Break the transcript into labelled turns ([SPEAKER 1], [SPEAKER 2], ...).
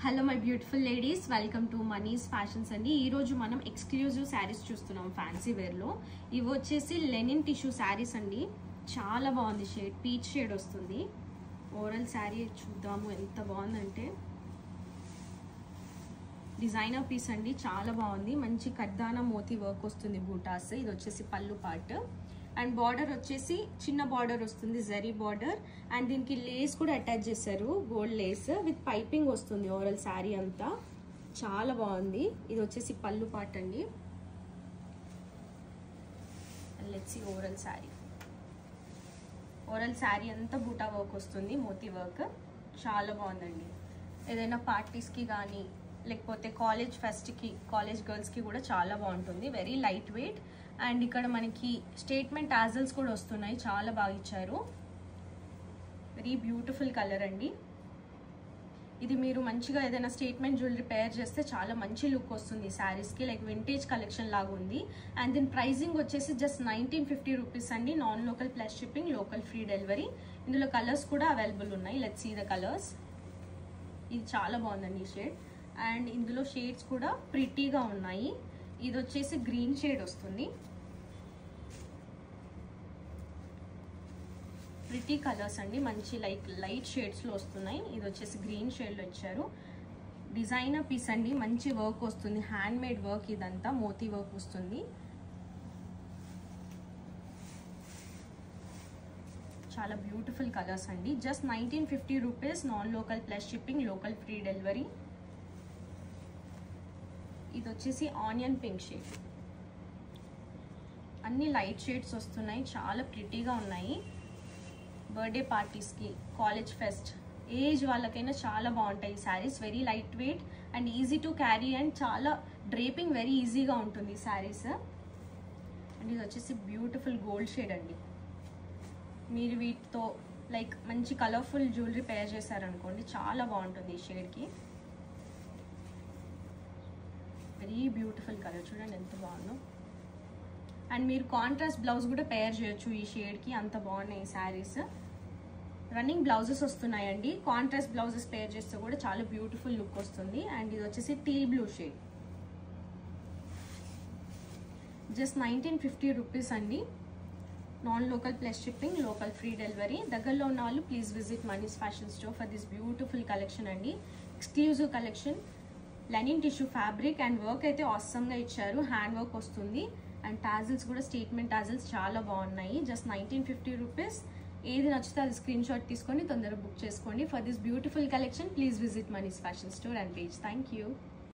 [SPEAKER 1] Hello my beautiful ladies, welcome to Mani's fashions అండి. ఈ రోజు మనం ఎక్స్క్లూజివ్ శారీస్ చూస్తున్నాం ఫ్యాన్సీ వేర్ లో. ఇవి వచ్చేసి లెనిన్ టిష్యూ శారీస్ అండి. చాలా బాగుంది షేడ్, పీచ్ షేడ్ వస్తుంది. ఓవరాల్ శారీ చూద్దాము ఎంత బాగుందంటే, డిజైనర్ పీస్ అండి, చాలా బాగుంది. మంచి కడ్దానా మోతీ వర్క్ వస్తుంది బూటాస్. ఇది వచ్చేసి పళ్ళు పార్ట్ అండ్ బార్డర్ వచ్చేసి చిన్న బార్డర్ వస్తుంది, జరీ బార్డర్. అండ్ దీనికి లేస్ కూడా అటాచ్ చేశారు, గోల్డ్ లేస్ విత్ పైపింగ్ వస్తుంది. ఓవరాల్ శారీ అంతా చాలా బాగుంది. ఇది వచ్చేసి పళ్ళు పార్ట్ అండి. Let's see overall sari. Overall sari అంతా బూటా వర్క్ వస్తుంది, మోతీ వర్క్. చాలా బాగుందండి. ఏదైనా పార్టీస్కి కానీ లేకపోతే కాలేజ్ ఫెస్ట్కి, కాలేజ్ గర్ల్స్కి కూడా చాలా బాగుంటుంది. Very light weight. అండ్ ఇక్కడ మనకి స్టేట్మెంట్ టాజల్స్ కూడా వస్తున్నాయి, చాలా బాగా ఇచ్చారు. వెరీ బ్యూటిఫుల్ కలర్ అండి. ఇది మీరు మంచిగా ఏదైనా స్టేట్మెంట్ జ్యువెలరీ పేర్ చేస్తే చాలా మంచి లుక్ వస్తుంది శారీస్కి. లైక్ వింటేజ్ కలెక్షన్ లాగా ఉంది. అండ్ దీని ప్రైజింగ్ వచ్చేసి జస్ట్ 1950 రూపీస్ అండి. Non local plus shipping, local free delivery. ఇందులో కలర్స్ కూడా అవైలబుల్ ఉన్నాయి. Let's see the colours. ఇది చాలా బాగుందండి ఈ షేడ్. అండ్ ఇందులో షేడ్స్ కూడా ప్రిటీగా ఉన్నాయి. ఇది వచ్చేసి గ్రీన్ షేడ్ వస్తుంది. ప్రిటీ కలర్స్ అండి, మంచి లైట్ షేడ్స్లో వస్తున్నాయి. ఇది వచ్చేసి గ్రీన్ షేడ్లో ఇచ్చారు. డిజైనర్ పీస్ అండి, మంచి వర్క్ వస్తుంది, హ్యాండ్ మేడ్ వర్క్. ఇదంతా మోతీ వర్క్ వస్తుంది. చాలా బ్యూటిఫుల్ కలర్స్ అండి. Just 1950 rupees, non local plus shipping, local free delivery. ఇది వచ్చేసి ఆనియన్ పింక్ షేడ్. అన్ని లైట్ షేడ్స్ వస్తున్నాయి, చాలా ప్రిటీగా ఉన్నాయి. బర్త్డే పార్టీస్కి, కాలేజ్ ఫెస్ట్, ఏజ్ వాళ్ళకైనా చాలా బాగుంటాయి ఈ saris. Very light weight and easy to carry and చాలా డ్రేపింగ్ వెరీ ఈజీగా ఉంటుంది శారీస్. అండ్ ఇది వచ్చేసి బ్యూటిఫుల్ గోల్డ్ షేడ్ అండి. మీరు వీటితో లైక్ మంచి కలర్ఫుల్ జ్యువెలరీ పేర్ చేశారనుకోండి, చాలా బాగుంటుంది ఈ షేడ్కి. వెరీ బ్యూటిఫుల్ కలర్, చూడండి ఎంత బాగుందో. అండ్ మీరు కాంట్రాస్ట్ బ్లౌజ్ కూడా పేర్ చేయొచ్చు ఈ షేడ్కి, అంత బాగున్నాయి ఈ శారీస్. రన్నింగ్ బ్లౌజెస్ వస్తున్నాయండి. కాంట్రాస్ట్ బ్లౌజెస్ పేర్ చేస్తే కూడా చాలా బ్యూటిఫుల్ లుక్ వస్తుంది. అండ్ ఇది వచ్చేసి teal blue shade. Just 1950 rupees అండి. Non local plus shipping, local free delivery. దగ్గరలో ఉన్న వాళ్ళు please visit Mani's fashion store for this beautiful collection అండి. Exclusive collection. Linen tissue fabric and work అయితే ఆసమ్గా ఇచ్చారు, హ్యాండ్ వర్క్ వస్తుంది. అండ్ టాజిల్స్ కూడా స్టేట్మెంట్ టాజిల్స్ చాలా బాగున్నాయి. Just 1950 rupees. ఏది నచ్చితే అది స్క్రీన్ షాట్ తీసుకొని తొందరగా బుక్ చేసుకోండి. For this beautiful collection please visit Mani's fashion store and page. Thank you.